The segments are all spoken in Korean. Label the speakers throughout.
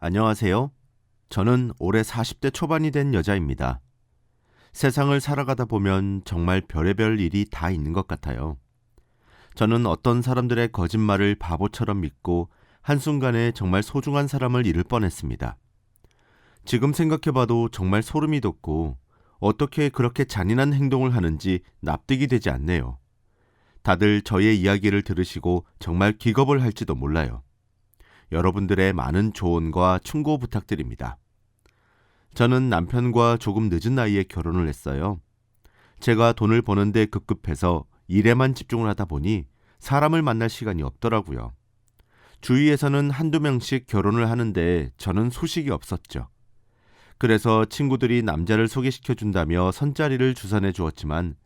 Speaker 1: 안녕하세요. 저는 올해 40대 초반이 된 여자입니다. 세상을 살아가다 보면 정말 별의별 일이 다 있는 것 같아요. 저는 어떤 사람들의 거짓말을 바보처럼 믿고 한순간에 정말 소중한 사람을 잃을 뻔했습니다. 지금 생각해봐도 정말 소름이 돋고 어떻게 그렇게 잔인한 행동을 하는지 납득이 되지 않네요. 다들 저의 이야기를 들으시고 정말 기겁을 할지도 몰라요. 여러분들의 많은 조언과 충고 부탁드립니다. 저는 남편과 조금 늦은 나이에 결혼을 했어요. 제가 돈을 버는데 급급해서 일에만 집중을 하다 보니 사람을 만날 시간이 없더라고요. 주위에서는 한두 명씩 결혼을 하는데 저는 소식이 없었죠. 그래서 친구들이 남자를 소개시켜준다며 선자리를 주선해 주었지만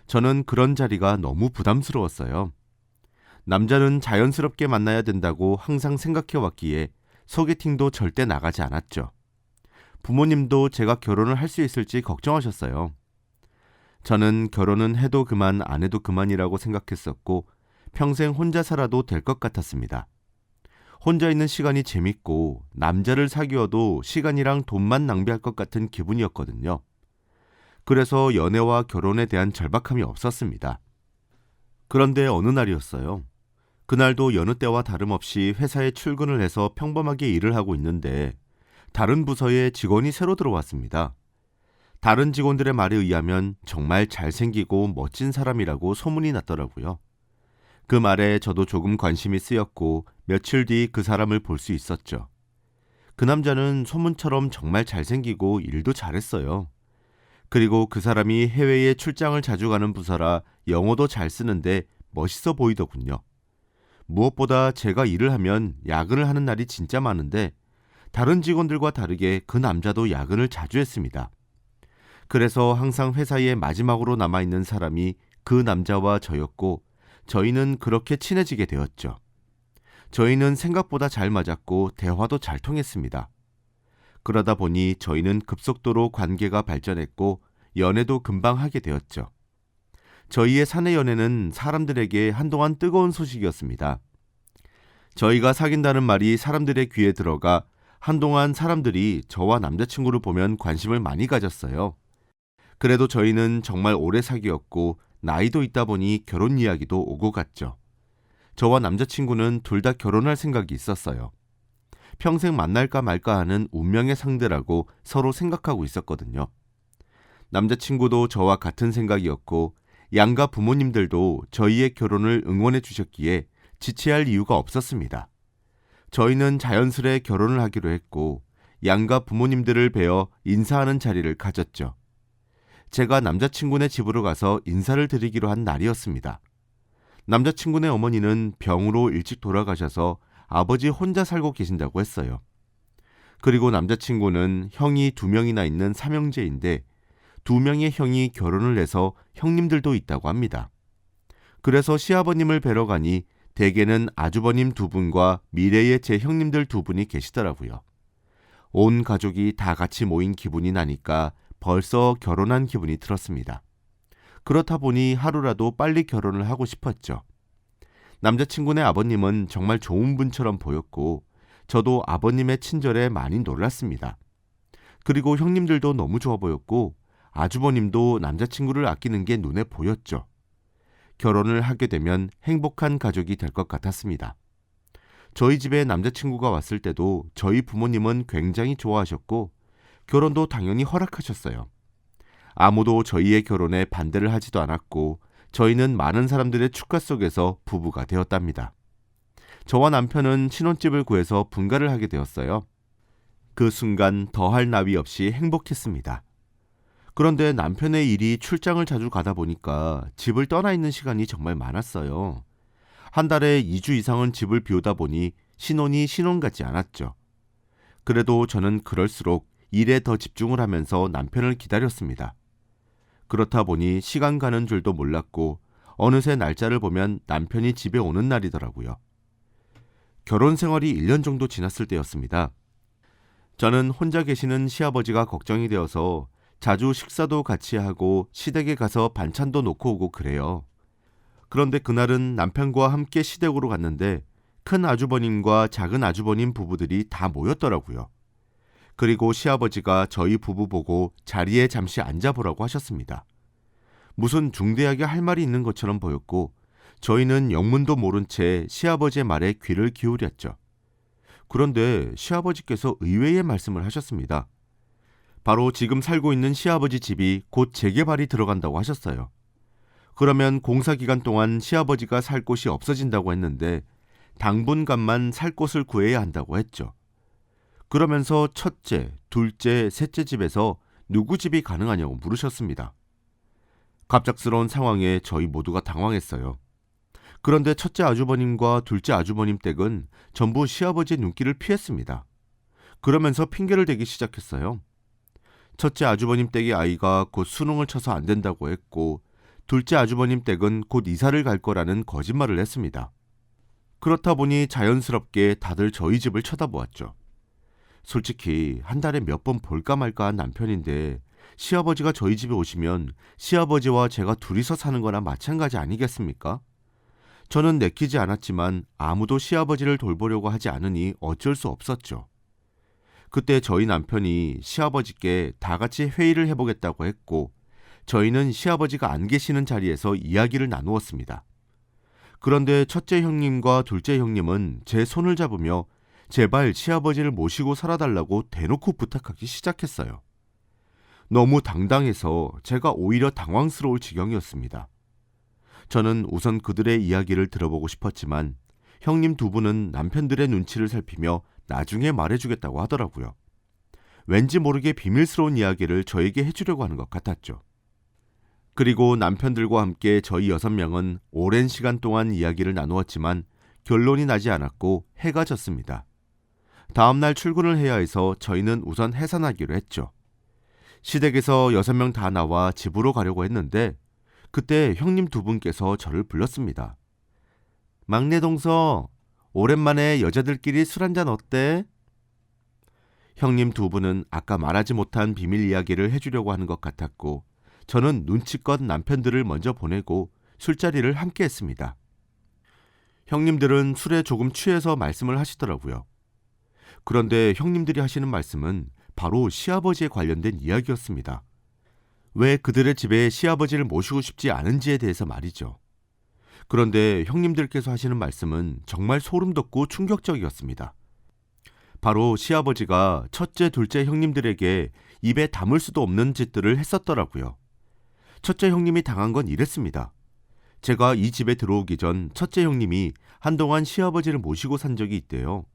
Speaker 1: 저는 그런 자리가 너무 부담스러웠어요. 남자는 자연스럽게 만나야 된다고 항상 생각해 왔기에 소개팅도 절대 나가지 않았죠. 부모님도 제가 결혼을 할 수 있을지 걱정하셨어요. 저는 결혼은 해도 그만 안 해도 그만이라고 생각했었고 평생 혼자 살아도 될 것 같았습니다. 혼자 있는 시간이 재밌고 남자를 사귀어도 시간이랑 돈만 낭비할 것 같은 기분이었거든요. 그래서 연애와 결혼에 대한 절박함이 없었습니다. 그런데 어느 날이었어요. 그날도 여느 때와 다름없이 회사에 출근을 해서 평범하게 일을 하고 있는데 다른 부서에 직원이 새로 들어왔습니다. 다른 직원들의 말에 의하면 정말 잘생기고 멋진 사람이라고 소문이 났더라고요. 그 말에 저도 조금 관심이 쓰였고 며칠 뒤 그 사람을 볼 수 있었죠. 그 남자는 소문처럼 정말 잘생기고 일도 잘했어요. 그리고 그 사람이 해외에 출장을 자주 가는 부서라 영어도 잘 쓰는데 멋있어 보이더군요. 무엇보다 제가 일을 하면 야근을 하는 날이 진짜 많은데 다른 직원들과 다르게 그 남자도 야근을 자주 했습니다. 그래서 항상 회사에 마지막으로 남아있는 사람이 그 남자와 저였고 저희는 그렇게 친해지게 되었죠. 저희는 생각보다 잘 맞았고 대화도 잘 통했습니다. 그러다 보니 저희는 급속도로 관계가 발전했고 연애도 금방 하게 되었죠. 저희의 사내 연애는 사람들에게 한동안 뜨거운 소식이었습니다. 저희가 사귄다는 말이 사람들의 귀에 들어가 한동안 사람들이 저와 남자친구를 보면 관심을 많이 가졌어요. 그래도 저희는 정말 오래 사귀었고 나이도 있다 보니 결혼 이야기도 오고 갔죠. 저와 남자친구는 둘 다 결혼할 생각이 있었어요. 평생 만날까 말까 하는 운명의 상대라고 서로 생각하고 있었거든요. 남자친구도 저와 같은 생각이었고 양가 부모님들도 저희의 결혼을 응원해 주셨기에 지체할 이유가 없었습니다. 저희는 자연스레 결혼을 하기로 했고 양가 부모님들을 뵈어 인사하는 자리를 가졌죠. 제가 남자친구네 집으로 가서 인사를 드리기로 한 날이었습니다. 남자친구네 어머니는 병으로 일찍 돌아가셔서 아버지 혼자 살고 계신다고 했어요. 그리고 남자친구는 형이 2명이나 있는 삼형제인데 2명의 형이 결혼을 해서 형님들도 있다고 합니다. 그래서 시아버님을 뵈러 가니 대개는 아주버님 2분과 미래의 제 형님들 2분이 계시더라고요. 온 가족이 다 같이 모인 기분이 나니까 벌써 결혼한 기분이 들었습니다. 그렇다 보니 하루라도 빨리 결혼을 하고 싶었죠. 남자친구네 아버님은 정말 좋은 분처럼 보였고 저도 아버님의 친절에 많이 놀랐습니다. 그리고 형님들도 너무 좋아 보였고 아주버님도 남자친구를 아끼는 게 눈에 보였죠. 결혼을 하게 되면 행복한 가족이 될 것 같았습니다. 저희 집에 남자친구가 왔을 때도 저희 부모님은 굉장히 좋아하셨고 결혼도 당연히 허락하셨어요. 아무도 저희의 결혼에 반대를 하지도 않았고 저희는 많은 사람들의 축하 속에서 부부가 되었답니다. 저와 남편은 신혼집을 구해서 분가를 하게 되었어요. 그 순간 더할 나위 없이 행복했습니다. 그런데 남편의 일이 출장을 자주 가다 보니까 집을 떠나 있는 시간이 정말 많았어요. 한 달에 2주 이상은 집을 비우다 보니 신혼이 신혼 같지 않았죠. 그래도 저는 그럴수록 일에 더 집중을 하면서 남편을 기다렸습니다. 그렇다 보니 시간 가는 줄도 몰랐고 어느새 날짜를 보면 남편이 집에 오는 날이더라고요. 결혼 생활이 1년 정도 지났을 때였습니다. 저는 혼자 계시는 시아버지가 걱정이 되어서 자주 식사도 같이 하고 시댁에 가서 반찬도 놓고 오고 그래요. 그런데 그날은 남편과 함께 시댁으로 갔는데 큰 아주버님과 작은 아주버님 부부들이 다 모였더라고요. 그리고 시아버지가 저희 부부 보고 자리에 잠시 앉아보라고 하셨습니다. 무슨 중대하게 할 말이 있는 것처럼 보였고 저희는 영문도 모른 채 시아버지의 말에 귀를 기울였죠. 그런데 시아버지께서 의외의 말씀을 하셨습니다. 바로 지금 살고 있는 시아버지 집이 곧 재개발이 들어간다고 하셨어요. 그러면 공사 기간 동안 시아버지가 살 곳이 없어진다고 했는데 당분간만 살 곳을 구해야 한다고 했죠. 그러면서 첫째, 둘째, 셋째 집에서 누구 집이 가능하냐고 물으셨습니다. 갑작스러운 상황에 저희 모두가 당황했어요. 그런데 첫째 아주버님과 둘째 아주버님 댁은 전부 시아버지의 눈길을 피했습니다. 그러면서 핑계를 대기 시작했어요. 첫째 아주버님 댁의 아이가 곧 수능을 쳐서 안 된다고 했고 둘째 아주버님 댁은 곧 이사를 갈 거라는 거짓말을 했습니다. 그렇다 보니 자연스럽게 다들 저희 집을 쳐다보았죠. 솔직히 한 달에 몇 번 볼까 말까 한 남편인데 시아버지가 저희 집에 오시면 시아버지와 제가 둘이서 사는 거나 마찬가지 아니겠습니까? 저는 내키지 않았지만 아무도 시아버지를 돌보려고 하지 않으니 어쩔 수 없었죠. 그때 저희 남편이 시아버지께 다 같이 회의를 해보겠다고 했고 저희는 시아버지가 안 계시는 자리에서 이야기를 나누었습니다. 그런데 첫째 형님과 둘째 형님은 제 손을 잡으며 제발 시아버지를 모시고 살아달라고 대놓고 부탁하기 시작했어요. 너무 당당해서 제가 오히려 당황스러울 지경이었습니다. 저는 우선 그들의 이야기를 들어보고 싶었지만 형님 두 분은 남편들의 눈치를 살피며 나중에 말해주겠다고 하더라고요. 왠지 모르게 비밀스러운 이야기를 저에게 해주려고 하는 것 같았죠. 그리고 남편들과 함께 저희 6명은 오랜 시간 동안 이야기를 나누었지만 결론이 나지 않았고 해가 졌습니다. 다음날 출근을 해야 해서 저희는 우선 해산하기로 했죠. 시댁에서 6명 다 나와 집으로 가려고 했는데 그때 형님 두 분께서 저를 불렀습니다. 막내 동서, 오랜만에 여자들끼리 술 한잔 어때? 형님 두 분은 아까 말하지 못한 비밀 이야기를 해주려고 하는 것 같았고 저는 눈치껏 남편들을 먼저 보내고 술자리를 함께 했습니다. 형님들은 술에 조금 취해서 말씀을 하시더라고요. 그런데 형님들이 하시는 말씀은 바로 시아버지에 관련된 이야기였습니다. 왜 그들의 집에 시아버지를 모시고 싶지 않은지에 대해서 말이죠. 그런데 형님들께서 하시는 말씀은 정말 소름 돋고 충격적이었습니다. 바로 시아버지가 첫째, 둘째 형님들에게 입에 담을 수도 없는 짓들을 했었더라고요. 첫째 형님이 당한 건 이랬습니다. 제가 이 집에 들어오기 전 첫째 형님이 한동안 시아버지를 모시고 산 적이 있대요.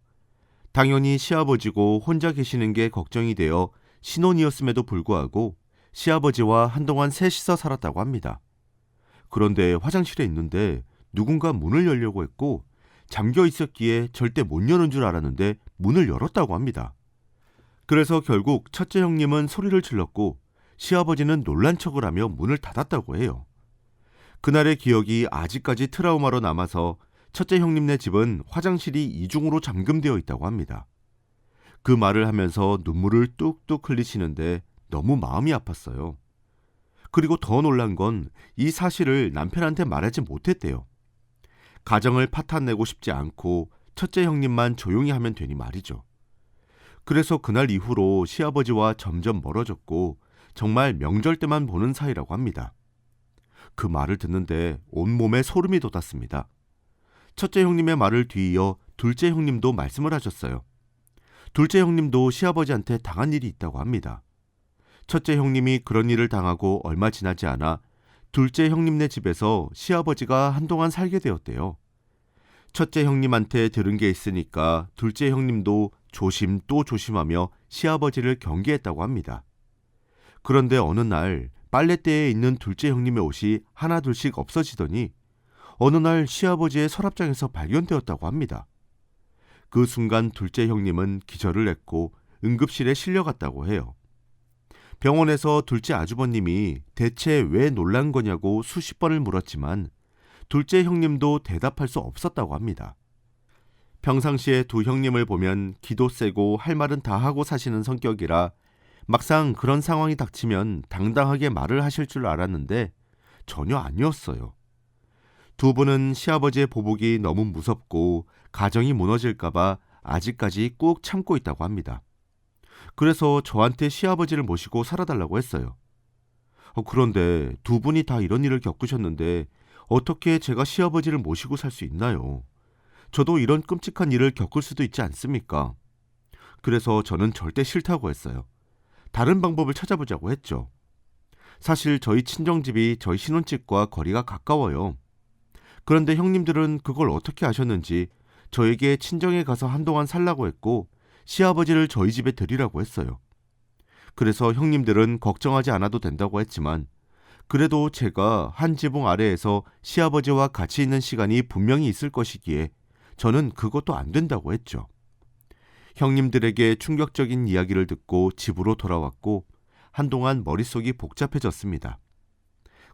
Speaker 1: 당연히 시아버지고 혼자 계시는 게 걱정이 되어 신혼이었음에도 불구하고 시아버지와 한동안 셋이서 살았다고 합니다. 그런데 화장실에 있는데 누군가 문을 열려고 했고 잠겨 있었기에 절대 못 여는 줄 알았는데 문을 열었다고 합니다. 그래서 결국 첫째 형님은 소리를 질렀고 시아버지는 놀란 척을 하며 문을 닫았다고 해요. 그날의 기억이 아직까지 트라우마로 남아서 첫째 형님네 집은 화장실이 이중으로 잠금되어 있다고 합니다. 그 말을 하면서 눈물을 뚝뚝 흘리시는데 너무 마음이 아팠어요. 그리고 더 놀란 건 이 사실을 남편한테 말하지 못했대요. 가정을 파탄내고 싶지 않고 첫째 형님만 조용히 하면 되니 말이죠. 그래서 그날 이후로 시아버지와 점점 멀어졌고 정말 명절 때만 보는 사이라고 합니다. 그 말을 듣는데 온몸에 소름이 돋았습니다. 첫째 형님의 말을 뒤이어 둘째 형님도 말씀을 하셨어요. 둘째 형님도 시아버지한테 당한 일이 있다고 합니다. 첫째 형님이 그런 일을 당하고 얼마 지나지 않아 둘째 형님네 집에서 시아버지가 한동안 살게 되었대요. 첫째 형님한테 들은 게 있으니까 둘째 형님도 조심 또 조심하며 시아버지를 경계했다고 합니다. 그런데 어느 날 빨랫대에 있는 둘째 형님의 옷이 하나둘씩 없어지더니 어느 날 시아버지의 서랍장에서 발견되었다고 합니다. 그 순간 둘째 형님은 기절을 했고 응급실에 실려갔다고 해요. 병원에서 둘째 아주버님이 대체 왜 놀란 거냐고 수십 번을 물었지만 둘째 형님도 대답할 수 없었다고 합니다. 평상시에 두 형님을 보면 기도 세고 할 말은 다 하고 사시는 성격이라 막상 그런 상황이 닥치면 당당하게 말을 하실 줄 알았는데 전혀 아니었어요. 두 분은 시아버지의 보복이 너무 무섭고 가정이 무너질까봐 아직까지 꾹 참고 있다고 합니다. 그래서 저한테 시아버지를 모시고 살아달라고 했어요. 그런데 두 분이 다 이런 일을 겪으셨는데 어떻게 제가 시아버지를 모시고 살 수 있나요? 저도 이런 끔찍한 일을 겪을 수도 있지 않습니까? 그래서 저는 절대 싫다고 했어요. 다른 방법을 찾아보자고 했죠. 사실 저희 친정집이 저희 신혼집과 거리가 가까워요. 그런데 형님들은 그걸 어떻게 아셨는지 저에게 친정에 가서 한동안 살라고 했고 시아버지를 저희 집에 데리라고 했어요. 그래서 형님들은 걱정하지 않아도 된다고 했지만 그래도 제가 한 지붕 아래에서 시아버지와 같이 있는 시간이 분명히 있을 것이기에 저는 그것도 안 된다고 했죠. 형님들에게 충격적인 이야기를 듣고 집으로 돌아왔고 한동안 머릿속이 복잡해졌습니다.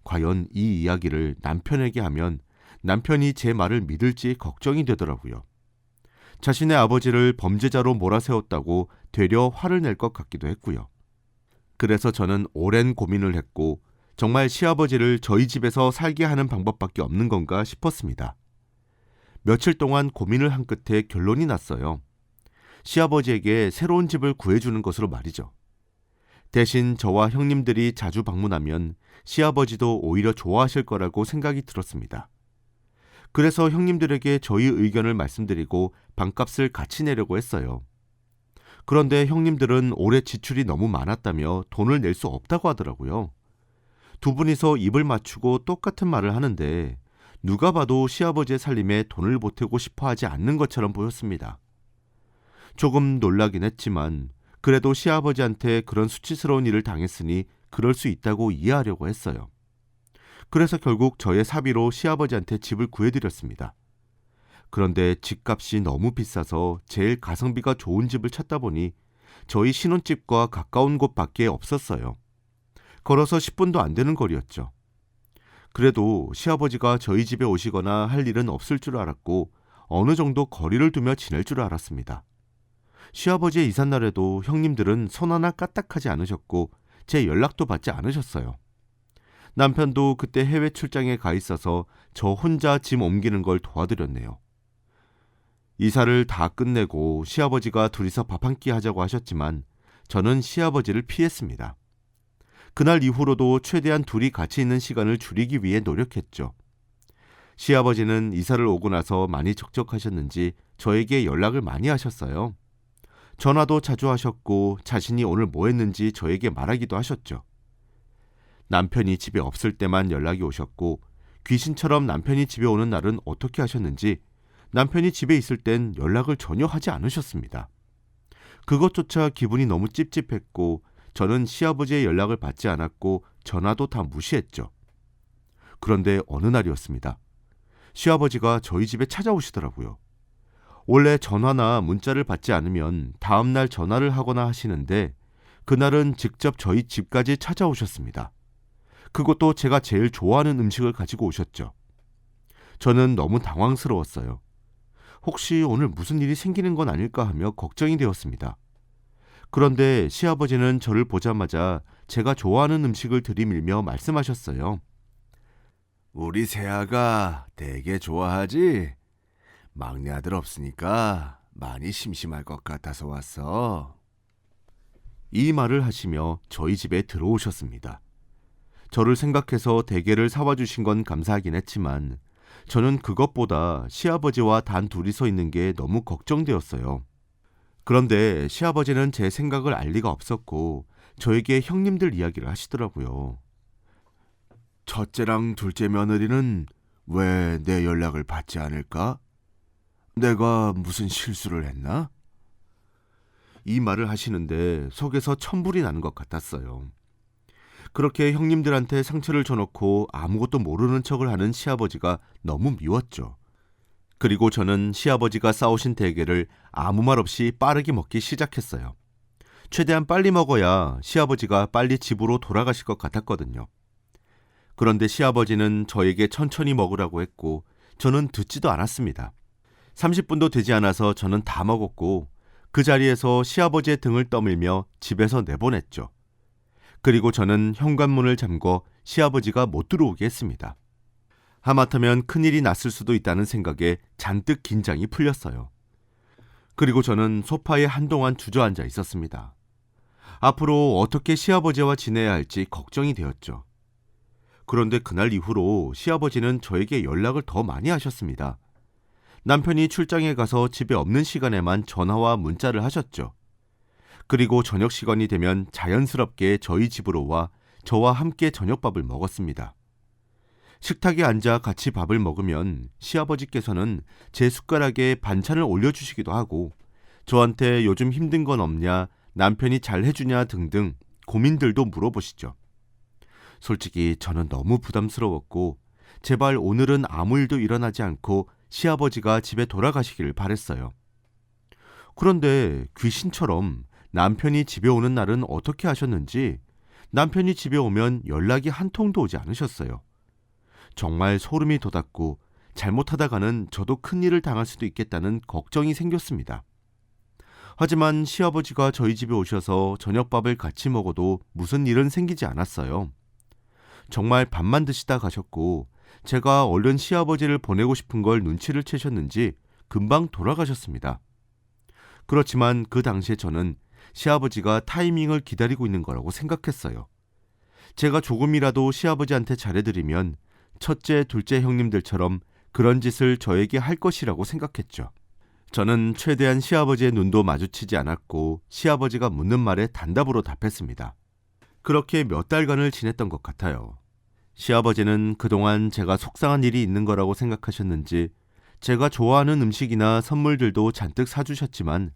Speaker 1: 과연 이 이야기를 남편에게 하면 남편이 제 말을 믿을지 걱정이 되더라고요. 자신의 아버지를 범죄자로 몰아세웠다고 되려 화를 낼 것 같기도 했고요. 그래서 저는 오랜 고민을 했고 정말 시아버지를 저희 집에서 살게 하는 방법밖에 없는 건가 싶었습니다. 며칠 동안 고민을 한 끝에 결론이 났어요. 시아버지에게 새로운 집을 구해주는 것으로 말이죠. 대신 저와 형님들이 자주 방문하면 시아버지도 오히려 좋아하실 거라고 생각이 들었습니다. 그래서 형님들에게 저희 의견을 말씀드리고 방값을 같이 내려고 했어요. 그런데 형님들은 올해 지출이 너무 많았다며 돈을 낼 수 없다고 하더라고요. 두 분이서 입을 맞추고 똑같은 말을 하는데 누가 봐도 시아버지의 살림에 돈을 보태고 싶어 하지 않는 것처럼 보였습니다. 조금 놀라긴 했지만 그래도 시아버지한테 그런 수치스러운 일을 당했으니 그럴 수 있다고 이해하려고 했어요. 그래서 결국 저의 사비로 시아버지한테 집을 구해드렸습니다. 그런데 집값이 너무 비싸서 제일 가성비가 좋은 집을 찾다 보니 저희 신혼집과 가까운 곳밖에 없었어요. 걸어서 10분도 안 되는 거리였죠. 그래도 시아버지가 저희 집에 오시거나 할 일은 없을 줄 알았고 어느 정도 거리를 두며 지낼 줄 알았습니다. 시아버지의 이삿날에도 형님들은 손 하나 까딱하지 않으셨고 제 연락도 받지 않으셨어요. 남편도 그때 해외 출장에 가 있어서 저 혼자 짐 옮기는 걸 도와드렸네요. 이사를 다 끝내고 시아버지가 둘이서 밥 한 끼 하자고 하셨지만 저는 시아버지를 피했습니다. 그날 이후로도 최대한 둘이 같이 있는 시간을 줄이기 위해 노력했죠. 시아버지는 이사를 오고 나서 많이 적적하셨는지 저에게 연락을 많이 하셨어요. 전화도 자주 하셨고 자신이 오늘 뭐 했는지 저에게 말하기도 하셨죠. 남편이 집에 없을 때만 연락이 오셨고 귀신처럼 남편이 집에 오는 날은 어떻게 하셨는지 남편이 집에 있을 땐 연락을 전혀 하지 않으셨습니다. 그것조차 기분이 너무 찝찝했고 저는 시아버지의 연락을 받지 않았고 전화도 다 무시했죠. 그런데 어느 날이었습니다. 시아버지가 저희 집에 찾아오시더라고요. 원래 전화나 문자를 받지 않으면 다음날 전화를 하거나 하시는데 그날은 직접 저희 집까지 찾아오셨습니다. 그것도 제가 제일 좋아하는 음식을 가지고 오셨죠. 저는 너무 당황스러웠어요. 혹시 오늘 무슨 일이 생기는 건 아닐까 하며 걱정이 되었습니다. 그런데 시아버지는 저를 보자마자 제가 좋아하는 음식을 들이밀며 말씀하셨어요. 우리 새아가 되게 좋아하지? 막내 아들 없으니까 많이 심심할 것 같아서 왔어. 이 말을 하시며 저희 집에 들어오셨습니다. 저를 생각해서 대게를 사와 주신 건 감사하긴 했지만 저는 그것보다 시아버지와 단 둘이 서 있는 게 너무 걱정되었어요. 그런데 시아버지는 제 생각을 알 리가 없었고 저에게 형님들 이야기를 하시더라고요. 첫째랑 둘째 며느리는 왜 내 연락을 받지 않을까? 내가 무슨 실수를 했나? 이 말을 하시는데 속에서 천불이 나는 것 같았어요. 그렇게 형님들한테 상처를 줘놓고 아무것도 모르는 척을 하는 시아버지가 너무 미웠죠. 그리고 저는 시아버지가 싸오신 대게를 아무 말 없이 빠르게 먹기 시작했어요. 최대한 빨리 먹어야 시아버지가 빨리 집으로 돌아가실 것 같았거든요. 그런데 시아버지는 저에게 천천히 먹으라고 했고 저는 듣지도 않았습니다. 30분도 되지 않아서 저는 다 먹었고 그 자리에서 시아버지의 등을 떠밀며 집에서 내보냈죠. 그리고 저는 현관문을 잠궈 시아버지가 못 들어오게 했습니다. 하마터면 큰일이 났을 수도 있다는 생각에 잔뜩 긴장이 풀렸어요. 그리고 저는 소파에 한동안 주저앉아 있었습니다. 앞으로 어떻게 시아버지와 지내야 할지 걱정이 되었죠. 그런데 그날 이후로 시아버지는 저에게 연락을 더 많이 하셨습니다. 남편이 출장에 가서 집에 없는 시간에만 전화와 문자를 하셨죠. 그리고 저녁 시간이 되면 자연스럽게 저희 집으로 와 저와 함께 저녁밥을 먹었습니다. 식탁에 앉아 같이 밥을 먹으면 시아버지께서는 제 숟가락에 반찬을 올려주시기도 하고 저한테 요즘 힘든 건 없냐, 남편이 잘 해주냐 등등 고민들도 물어보시죠. 솔직히 저는 너무 부담스러웠고 제발 오늘은 아무 일도 일어나지 않고 시아버지가 집에 돌아가시기를 바랬어요. 그런데 귀신처럼 남편이 집에 오는 날은 어떻게 하셨는지 남편이 집에 오면 연락이 한 통도 오지 않으셨어요. 정말 소름이 돋았고 잘못하다가는 저도 큰일을 당할 수도 있겠다는 걱정이 생겼습니다. 하지만 시아버지가 저희 집에 오셔서 저녁밥을 같이 먹어도 무슨 일은 생기지 않았어요. 정말 밥만 드시다 가셨고 제가 얼른 시아버지를 보내고 싶은 걸 눈치를 채셨는지 금방 돌아가셨습니다. 그렇지만 그 당시에 저는 시아버지가 타이밍을 기다리고 있는 거라고 생각했어요. 제가 조금이라도 시아버지한테 잘해드리면 첫째, 둘째 형님들처럼 그런 짓을 저에게 할 것이라고 생각했죠. 저는 최대한 시아버지의 눈도 마주치지 않았고 시아버지가 묻는 말에 단답으로 답했습니다. 그렇게 몇 달간을 지냈던 것 같아요. 시아버지는 그동안 제가 속상한 일이 있는 거라고 생각하셨는지 제가 좋아하는 음식이나 선물들도 잔뜩 사주셨지만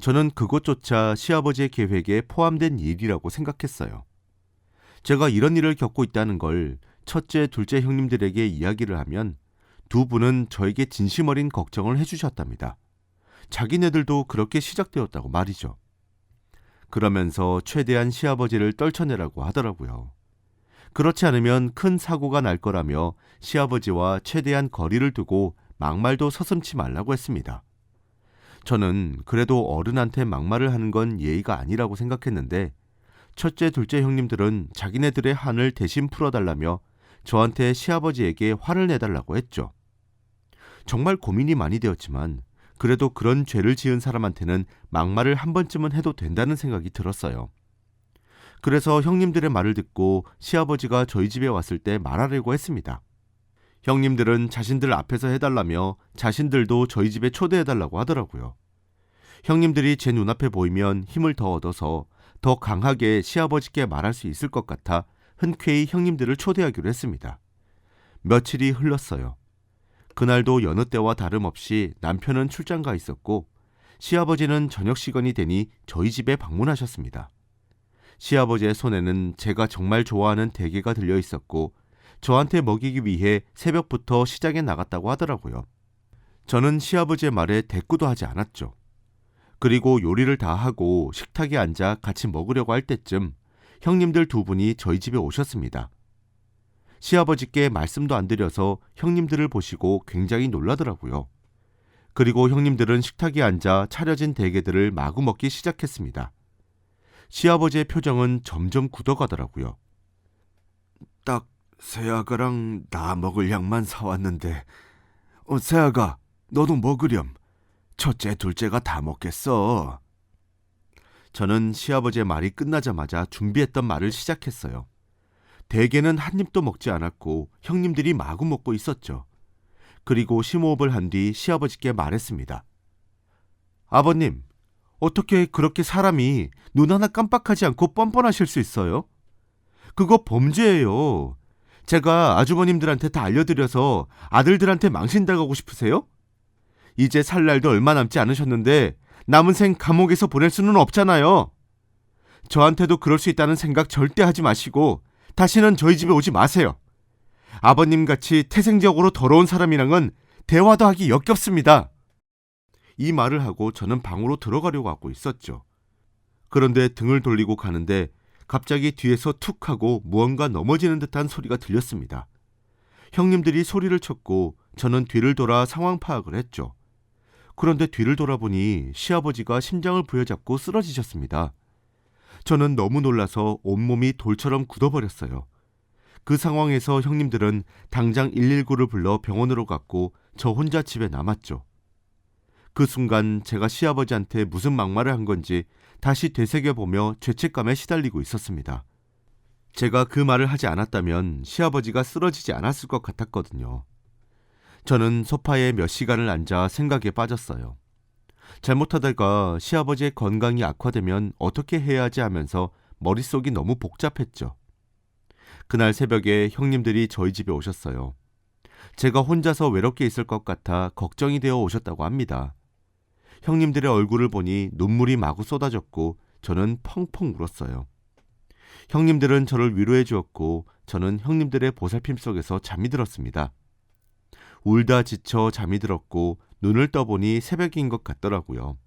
Speaker 1: 저는 그것조차 시아버지의 계획에 포함된 일이라고 생각했어요. 제가 이런 일을 겪고 있다는 걸 첫째, 둘째 형님들에게 이야기를 하면 두 분은 저에게 진심 어린 걱정을 해주셨답니다. 자기네들도 그렇게 시작되었다고 말이죠. 그러면서 최대한 시아버지를 떨쳐내라고 하더라고요. 그렇지 않으면 큰 사고가 날 거라며 시아버지와 최대한 거리를 두고 막말도 서슴지 말라고 했습니다. 저는 그래도 어른한테 막말을 하는 건 예의가 아니라고 생각했는데 첫째, 둘째 형님들은 자기네들의 한을 대신 풀어달라며 저한테 시아버지에게 화를 내달라고 했죠. 정말 고민이 많이 되었지만 그래도 그런 죄를 지은 사람한테는 막말을 한 번쯤은 해도 된다는 생각이 들었어요. 그래서 형님들의 말을 듣고 시아버지가 저희 집에 왔을 때 말하려고 했습니다. 형님들은 자신들 앞에서 해달라며 자신들도 저희 집에 초대해달라고 하더라고요. 형님들이 제 눈앞에 보이면 힘을 더 얻어서 더 강하게 시아버지께 말할 수 있을 것 같아 흔쾌히 형님들을 초대하기로 했습니다. 며칠이 흘렀어요. 그날도 여느 때와 다름없이 남편은 출장가 있었고 시아버지는 저녁 시간이 되니 저희 집에 방문하셨습니다. 시아버지의 손에는 제가 정말 좋아하는 대게가 들려 있었고 저한테 먹이기 위해 새벽부터 시장에 나갔다고 하더라고요. 저는 시아버지의 말에 대꾸도 하지 않았죠. 그리고 요리를 다 하고 식탁에 앉아 같이 먹으려고 할 때쯤 형님들 두 분이 저희 집에 오셨습니다. 시아버지께 말씀도 안 드려서 형님들을 보시고 굉장히 놀라더라고요. 그리고 형님들은 식탁에 앉아 차려진 대게들을 마구 먹기 시작했습니다. 시아버지의 표정은 점점 굳어가더라고요. 딱 새아가랑 나 먹을 양만 사왔는데 새아가 너도 먹으렴. 첫째, 둘째가 다 먹겠어. 저는 시아버지의 말이 끝나자마자 준비했던 말을 시작했어요. 대게는 한 입도 먹지 않았고 형님들이 마구 먹고 있었죠. 그리고 심호흡을 한 뒤 시아버지께 말했습니다. 아버님, 어떻게 그렇게 사람이 눈 하나 깜빡하지 않고 뻔뻔하실 수 있어요? 그거 범죄예요. 제가 아주버님들한테 다 알려드려서 아들들한테 망신당하고 싶으세요? 이제 살 날도 얼마 남지 않으셨는데 남은 생 감옥에서 보낼 수는 없잖아요. 저한테도 그럴 수 있다는 생각 절대 하지 마시고 다시는 저희 집에 오지 마세요. 아버님같이 태생적으로 더러운 사람이랑은 대화도 하기 역겹습니다. 이 말을 하고 저는 방으로 들어가려고 하고 있었죠. 그런데 등을 돌리고 가는데 갑자기 뒤에서 툭 하고 무언가 넘어지는 듯한 소리가 들렸습니다. 형님들이 소리를 쳤고 저는 뒤를 돌아 상황 파악을 했죠. 그런데 뒤를 돌아보니 시아버지가 심장을 부여잡고 쓰러지셨습니다. 저는 너무 놀라서 온몸이 돌처럼 굳어버렸어요. 그 상황에서 형님들은 당장 119를 불러 병원으로 갔고 저 혼자 집에 남았죠. 그 순간 제가 시아버지한테 무슨 막말을 한 건지 다시 되새겨보며 죄책감에 시달리고 있었습니다. 제가 그 말을 하지 않았다면 시아버지가 쓰러지지 않았을 것 같았거든요. 저는 소파에 몇 시간을 앉아 생각에 빠졌어요. 잘못하다가 시아버지의 건강이 악화되면 어떻게 해야 하지 하면서 머릿속이 너무 복잡했죠. 그날 새벽에 형님들이 저희 집에 오셨어요. 제가 혼자서 외롭게 있을 것 같아 걱정이 되어 오셨다고 합니다. 형님들의 얼굴을 보니 눈물이 마구 쏟아졌고 저는 펑펑 울었어요. 형님들은 저를 위로해 주었고 저는 형님들의 보살핌 속에서 잠이 들었습니다. 울다 지쳐 잠이 들었고 눈을 떠보니 새벽인 것 같더라고요.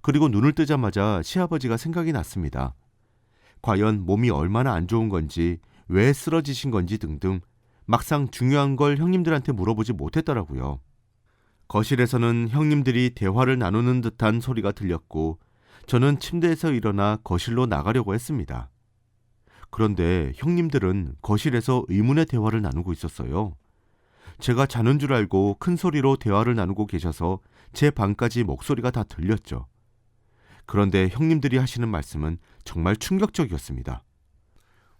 Speaker 1: 그리고 눈을 뜨자마자 시아버지가 생각이 났습니다. 과연 몸이 얼마나 안 좋은 건지, 왜 쓰러지신 건지 등등 막상 중요한 걸 형님들한테 물어보지 못했더라고요. 거실에서는 형님들이 대화를 나누는 듯한 소리가 들렸고 저는 침대에서 일어나 거실로 나가려고 했습니다. 그런데 형님들은 거실에서 의문의 대화를 나누고 있었어요. 제가 자는 줄 알고 큰 소리로 대화를 나누고 계셔서 제 방까지 목소리가 다 들렸죠. 그런데 형님들이 하시는 말씀은 정말 충격적이었습니다.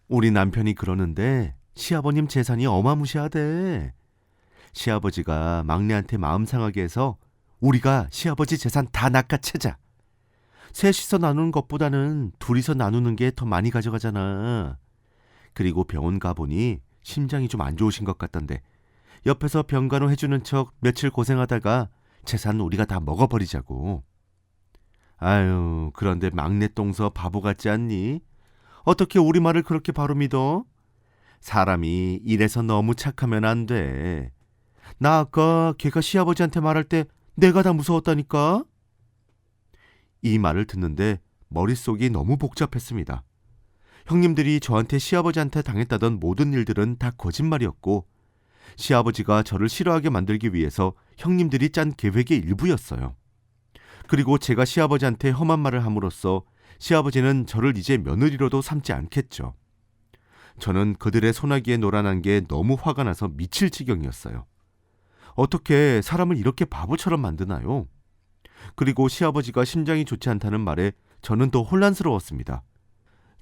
Speaker 1: 우리 남편이 그러는데 시아버님 재산이 어마무시하대. 시아버지가 막내한테 마음 상하게 해서 우리가 시아버지 재산 다 낚아채자. 셋이서 나누는 것보다는 둘이서 나누는 게 더 많이 가져가잖아. 그리고 병원 가보니 심장이 좀 안 좋으신 것 같던데 옆에서 병간호 해주는 척 며칠 고생하다가 재산 우리가 다 먹어버리자고. 아유, 그런데 막내 똥서 바보 같지 않니? 어떻게 우리 말을 그렇게 바로 믿어? 사람이 이래서 너무 착하면 안 돼. 나 아까 걔가 시아버지한테 말할 때 내가 다 무서웠다니까? 이 말을 듣는데 머릿속이 너무 복잡했습니다. 형님들이 저한테 시아버지한테 당했다던 모든 일들은 다 거짓말이었고 시아버지가 저를 싫어하게 만들기 위해서 형님들이 짠 계획의 일부였어요. 그리고 제가 시아버지한테 험한 말을 함으로써 시아버지는 저를 이제 며느리로도 삼지 않겠죠. 저는 그들의 소나기에 놀아난 게 너무 화가 나서 미칠 지경이었어요. 어떻게 사람을 이렇게 바보처럼 만드나요? 그리고 시아버지가 심장이 좋지 않다는 말에 저는 더 혼란스러웠습니다.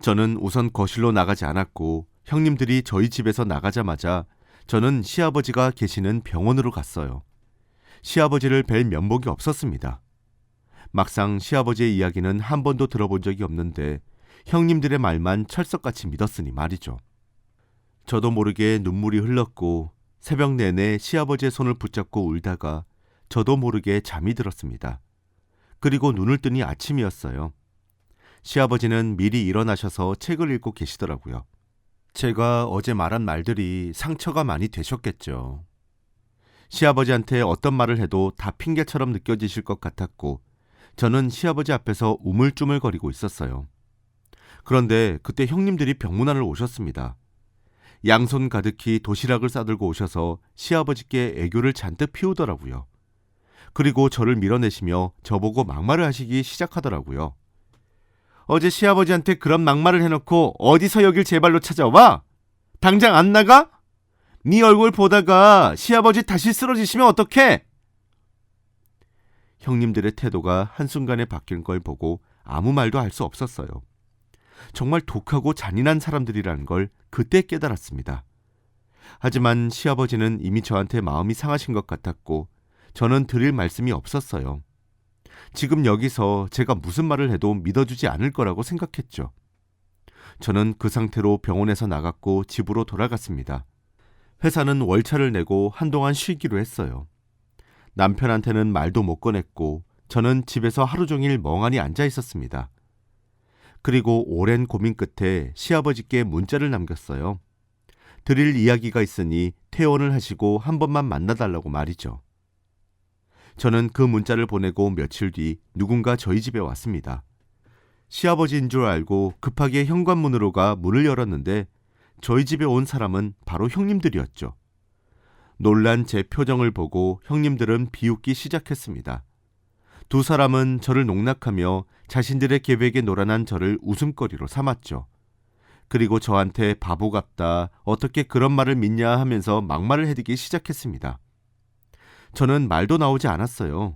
Speaker 1: 저는 우선 거실로 나가지 않았고 형님들이 저희 집에서 나가자마자 저는 시아버지가 계시는 병원으로 갔어요. 시아버지를 뵐 면목이 없었습니다. 막상 시아버지의 이야기는 한 번도 들어본 적이 없는데 형님들의 말만 철석같이 믿었으니 말이죠. 저도 모르게 눈물이 흘렀고 새벽 내내 시아버지의 손을 붙잡고 울다가 저도 모르게 잠이 들었습니다. 그리고 눈을 뜨니 아침이었어요. 시아버지는 미리 일어나셔서 책을 읽고 계시더라고요. 제가 어제 말한 말들이 상처가 많이 되셨겠죠. 시아버지한테 어떤 말을 해도 다 핑계처럼 느껴지실 것 같았고 저는 시아버지 앞에서 우물쭈물거리고 있었어요. 그런데 그때 형님들이 병문안을 오셨습니다. 양손 가득히 도시락을 싸들고 오셔서 시아버지께 애교를 잔뜩 피우더라고요. 그리고 저를 밀어내시며 저보고 막말을 하시기 시작하더라고요. 어제 시아버지한테 그런 막말을 해놓고 어디서 여길 제 발로 찾아와? 당장 안 나가? 네 얼굴 보다가 시아버지 다시 쓰러지시면 어떡해? 형님들의 태도가 한순간에 바뀐 걸 보고 아무 말도 할 수 없었어요. 정말 독하고 잔인한 사람들이라는 걸 그때 깨달았습니다. 하지만 시아버지는 이미 저한테 마음이 상하신 것 같았고 저는 드릴 말씀이 없었어요. 지금 여기서 제가 무슨 말을 해도 믿어주지 않을 거라고 생각했죠. 저는 그 상태로 병원에서 나갔고 집으로 돌아갔습니다. 회사는 월차를 내고 한동안 쉬기로 했어요. 남편한테는 말도 못 꺼냈고 저는 집에서 하루 종일 멍하니 앉아 있었습니다. 그리고 오랜 고민 끝에 시아버지께 문자를 남겼어요. 드릴 이야기가 있으니 퇴원을 하시고 한 번만 만나달라고 말이죠. 저는 그 문자를 보내고 며칠 뒤 누군가 저희 집에 왔습니다. 시아버지인 줄 알고 급하게 현관문으로 가 문을 열었는데 저희 집에 온 사람은 바로 형님들이었죠. 놀란 제 표정을 보고 형님들은 비웃기 시작했습니다. 두 사람은 저를 농락하며 자신들의 계획에 놀아난 저를 웃음거리로 삼았죠. 그리고 저한테 바보 같다, 어떻게 그런 말을 믿냐 하면서 막말을 해대기 시작했습니다. 저는 말도 나오지 않았어요.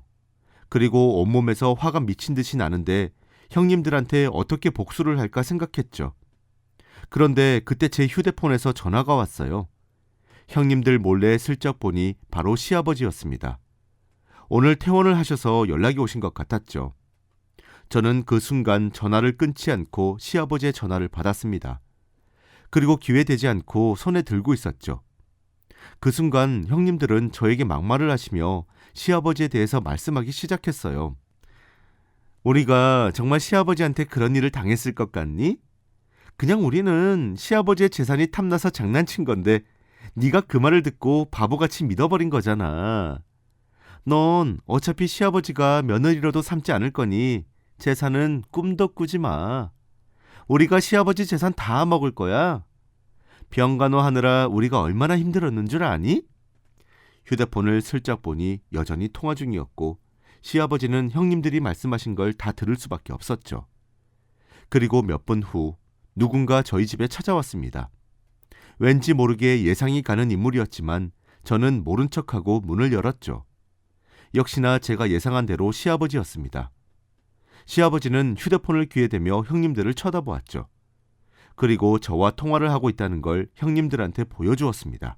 Speaker 1: 그리고 온몸에서 화가 미친 듯이 나는데 형님들한테 어떻게 복수를 할까 생각했죠. 그런데 그때 제 휴대폰에서 전화가 왔어요. 형님들 몰래 슬쩍 보니 바로 시아버지였습니다. 오늘 퇴원을 하셔서 연락이 오신 것 같았죠. 저는 그 순간 전화를 끊지 않고 시아버지의 전화를 받았습니다. 그리고 기회되지 않고 손에 들고 있었죠. 그 순간 형님들은 저에게 막말을 하시며 시아버지에 대해서 말씀하기 시작했어요. 우리가 정말 시아버지한테 그런 일을 당했을 것 같니? 그냥 우리는 시아버지의 재산이 탐나서 장난친 건데 네가 그 말을 듣고 바보같이 믿어버린 거잖아. 넌 어차피 시아버지가 며느리로도 삼지 않을 거니 재산은 꿈도 꾸지 마. 우리가 시아버지 재산 다 먹을 거야. 병간호 하느라 우리가 얼마나 힘들었는 줄 아니? 휴대폰을 슬쩍 보니 여전히 통화 중이었고 시아버지는 형님들이 말씀하신 걸 다 들을 수밖에 없었죠. 그리고 몇 분 후 누군가 저희 집에 찾아왔습니다. 왠지 모르게 예상이 가는 인물이었지만 저는 모른 척하고 문을 열었죠. 역시나 제가 예상한 대로 시아버지였습니다. 시아버지는 휴대폰을 귀에 대며 형님들을 쳐다보았죠. 그리고 저와 통화를 하고 있다는 걸 형님들한테 보여주었습니다.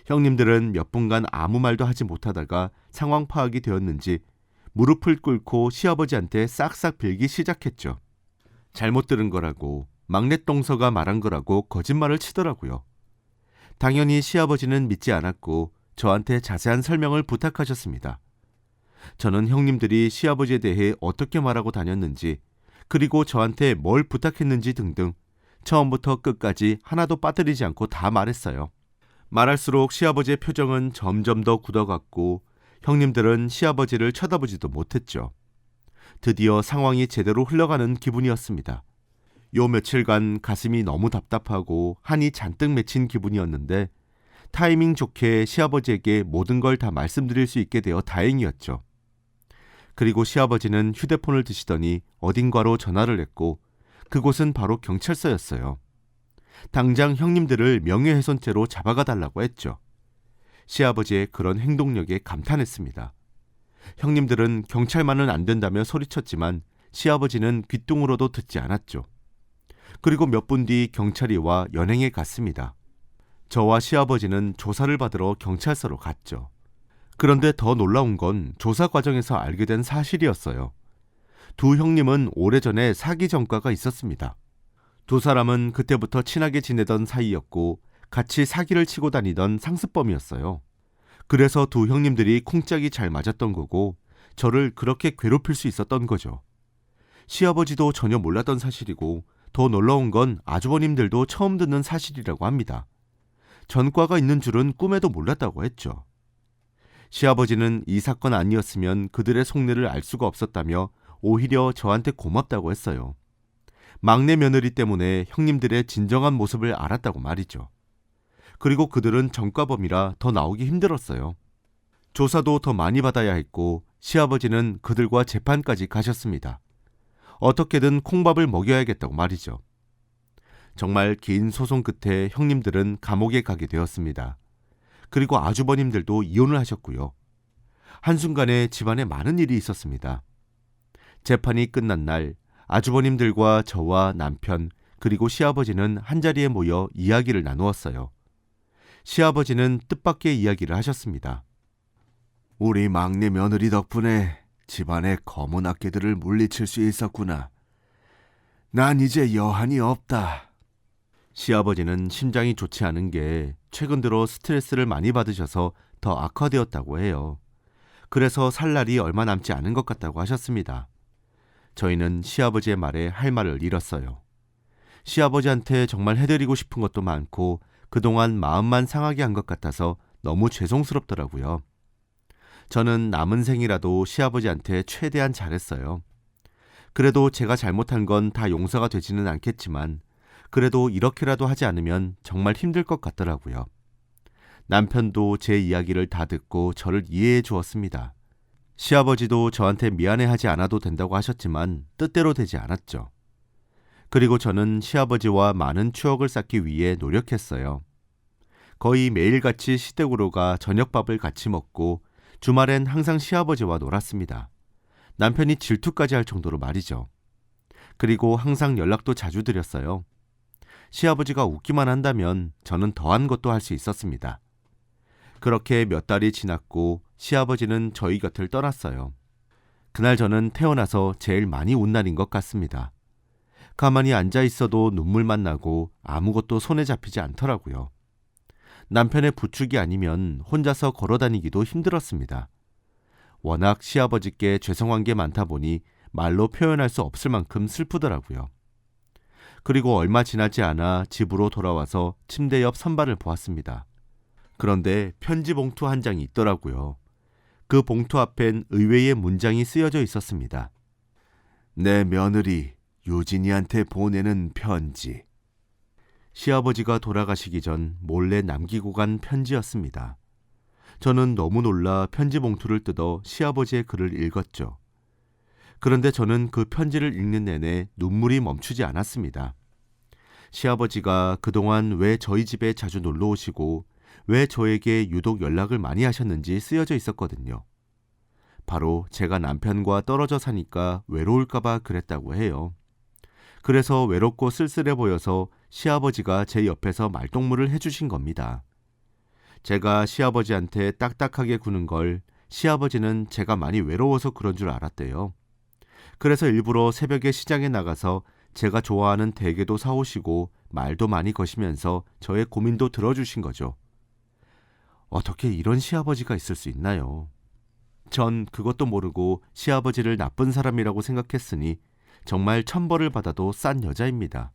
Speaker 1: 형님들은 몇 분간 아무 말도 하지 못하다가 상황 파악이 되었는지 무릎을 꿇고 시아버지한테 싹싹 빌기 시작했죠. 잘못 들은 거라고, 막내 동서가 말한 거라고 거짓말을 치더라고요. 당연히 시아버지는 믿지 않았고 저한테 자세한 설명을 부탁하셨습니다. 저는 형님들이 시아버지에 대해 어떻게 말하고 다녔는지, 그리고 저한테 뭘 부탁했는지 등등 처음부터 끝까지 하나도 빠뜨리지 않고 다 말했어요. 말할수록 시아버지의 표정은 점점 더 굳어갔고 형님들은 시아버지를 쳐다보지도 못했죠. 드디어 상황이 제대로 흘러가는 기분이었습니다. 요 며칠간 가슴이 너무 답답하고 한이 잔뜩 맺힌 기분이었는데 타이밍 좋게 시아버지에게 모든 걸 다 말씀드릴 수 있게 되어 다행이었죠. 그리고 시아버지는 휴대폰을 드시더니 어딘가로 전화를 했고 그곳은 바로 경찰서였어요. 당장 형님들을 명예훼손죄로 잡아가 달라고 했죠. 시아버지의 그런 행동력에 감탄했습니다. 형님들은 경찰만은 안 된다며 소리쳤지만 시아버지는 귓등으로도 듣지 않았죠. 그리고 몇 분 뒤 경찰이 와 연행에 갔습니다. 저와 시아버지는 조사를 받으러 경찰서로 갔죠. 그런데 더 놀라운 건 조사 과정에서 알게 된 사실이었어요. 두 형님은 오래전에 사기 전과가 있었습니다. 두 사람은 그때부터 친하게 지내던 사이였고 같이 사기를 치고 다니던 상습범이었어요. 그래서 두 형님들이 쿵짝이 잘 맞았던 거고 저를 그렇게 괴롭힐 수 있었던 거죠. 시아버지도 전혀 몰랐던 사실이고 더 놀라운 건 아주버님들도 처음 듣는 사실이라고 합니다. 전과가 있는 줄은 꿈에도 몰랐다고 했죠. 시아버지는 이 사건 아니었으면 그들의 속내를 알 수가 없었다며 오히려 저한테 고맙다고 했어요. 막내 며느리 때문에 형님들의 진정한 모습을 알았다고 말이죠. 그리고 그들은 전과범이라 더 나오기 힘들었어요. 조사도 더 많이 받아야 했고 시아버지는 그들과 재판까지 가셨습니다. 어떻게든 콩밥을 먹여야겠다고 말이죠. 정말 긴 소송 끝에 형님들은 감옥에 가게 되었습니다. 그리고 아주버님들도 이혼을 하셨고요. 한순간에 집안에 많은 일이 있었습니다. 재판이 끝난 날 아주버님들과 저와 남편 그리고 시아버지는 한자리에 모여 이야기를 나누었어요. 시아버지는 뜻밖의 이야기를 하셨습니다. 우리 막내 며느리 덕분에 집안의 검은 악기들을 물리칠 수 있었구나. 난 이제 여한이 없다. 시아버지는 심장이 좋지 않은 게 최근 들어 스트레스를 많이 받으셔서 더 악화되었다고 해요. 그래서 살 날이 얼마 남지 않은 것 같다고 하셨습니다. 저희는 시아버지의 말에 할 말을 잃었어요. 시아버지한테 정말 해드리고 싶은 것도 많고 그동안 마음만 상하게 한 것 같아서 너무 죄송스럽더라고요. 저는 남은 생이라도 시아버지한테 최대한 잘했어요. 그래도 제가 잘못한 건 다 용서가 되지는 않겠지만 그래도 이렇게라도 하지 않으면 정말 힘들 것 같더라고요. 남편도 제 이야기를 다 듣고 저를 이해해 주었습니다. 시아버지도 저한테 미안해하지 않아도 된다고 하셨지만 뜻대로 되지 않았죠. 그리고 저는 시아버지와 많은 추억을 쌓기 위해 노력했어요. 거의 매일같이 시댁으로 가 저녁밥을 같이 먹고 주말엔 항상 시아버지와 놀았습니다. 남편이 질투까지 할 정도로 말이죠. 그리고 항상 연락도 자주 드렸어요. 시아버지가 웃기만 한다면 저는 더한 것도 할 수 있었습니다. 그렇게 몇 달이 지났고 시아버지는 저희 곁을 떠났어요. 그날 저는 태어나서 제일 많이 운 날인 것 같습니다. 가만히 앉아 있어도 눈물만 나고 아무것도 손에 잡히지 않더라고요. 남편의 부축이 아니면 혼자서 걸어 다니기도 힘들었습니다. 워낙 시아버지께 죄송한 게 많다 보니 말로 표현할 수 없을 만큼 슬프더라고요. 그리고 얼마 지나지 않아 집으로 돌아와서 침대 옆 선반을 보았습니다. 그런데 편지 봉투 한 장이 있더라고요. 그 봉투 앞엔 의외의 문장이 쓰여져 있었습니다. 내 며느리 유진이한테 보내는 편지. 시아버지가 돌아가시기 전 몰래 남기고 간 편지였습니다. 저는 너무 놀라 편지 봉투를 뜯어 시아버지의 글을 읽었죠. 그런데 저는 그 편지를 읽는 내내 눈물이 멈추지 않았습니다. 시아버지가 그동안 왜 저희 집에 자주 놀러 오시고 왜 저에게 유독 연락을 많이 하셨는지 쓰여져 있었거든요. 바로 제가 남편과 떨어져 사니까 외로울까봐 그랬다고 해요. 그래서 외롭고 쓸쓸해 보여서 시아버지가 제 옆에서 말동무를 해주신 겁니다. 제가 시아버지한테 딱딱하게 구는 걸 시아버지는 제가 많이 외로워서 그런 줄 알았대요. 그래서 일부러 새벽에 시장에 나가서 제가 좋아하는 대게도 사오시고 말도 많이 거시면서 저의 고민도 들어주신 거죠. 어떻게 이런 시아버지가 있을 수 있나요? 전 그것도 모르고 시아버지를 나쁜 사람이라고 생각했으니 정말 천벌을 받아도 싼 여자입니다.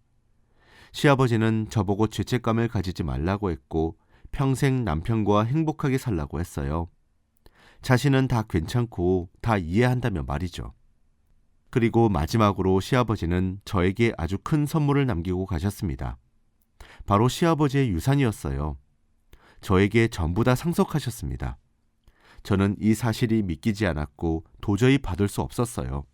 Speaker 1: 시아버지는 저보고 죄책감을 가지지 말라고 했고 평생 남편과 행복하게 살라고 했어요. 자신은 다 괜찮고 다 이해한다며 말이죠. 그리고 마지막으로 시아버지는 저에게 아주 큰 선물을 남기고 가셨습니다. 바로 시아버지의 유산이었어요. 저에게 전부 다 상속하셨습니다. 저는 이 사실이 믿기지 않았고 도저히 받을 수 없었어요.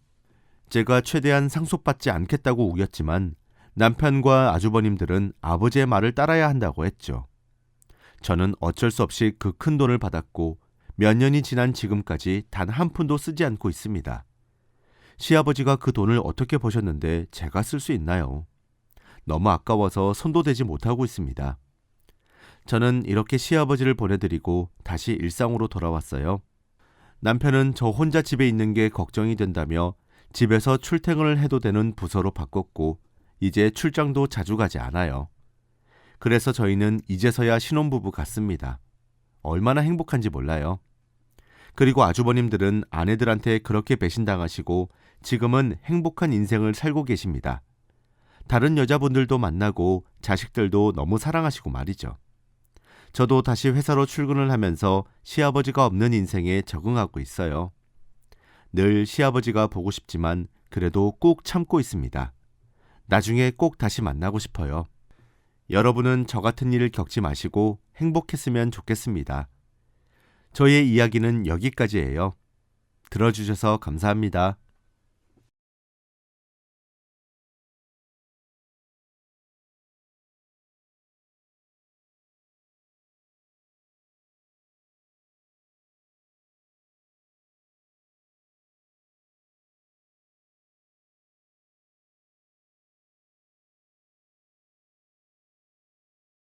Speaker 1: 제가 최대한 상속받지 않겠다고 우겼지만 남편과 아주버님들은 아버지의 말을 따라야 한다고 했죠. 저는 어쩔 수 없이 그 큰 돈을 받았고 몇 년이 지난 지금까지 단 한 푼도 쓰지 않고 있습니다. 시아버지가 그 돈을 어떻게 버셨는데 제가 쓸 수 있나요? 너무 아까워서 손도 대지 못하고 있습니다. 저는 이렇게 시아버지를 보내드리고 다시 일상으로 돌아왔어요. 남편은 저 혼자 집에 있는 게 걱정이 된다며 집에서 출퇴근을 해도 되는 부서로 바꿨고 이제 출장도 자주 가지 않아요. 그래서 저희는 이제서야 신혼부부 같습니다. 얼마나 행복한지 몰라요. 그리고 아주버님들은 아내들한테 그렇게 배신당하시고 지금은 행복한 인생을 살고 계십니다. 다른 여자분들도 만나고 자식들도 너무 사랑하시고 말이죠. 저도 다시 회사로 출근을 하면서 시아버지가 없는 인생에 적응하고 있어요. 늘 시아버지가 보고 싶지만 그래도 꾹 참고 있습니다. 나중에 꼭 다시 만나고 싶어요. 여러분은 저 같은 일을 겪지 마시고 행복했으면 좋겠습니다. 저의 이야기는 여기까지예요. 들어주셔서 감사합니다.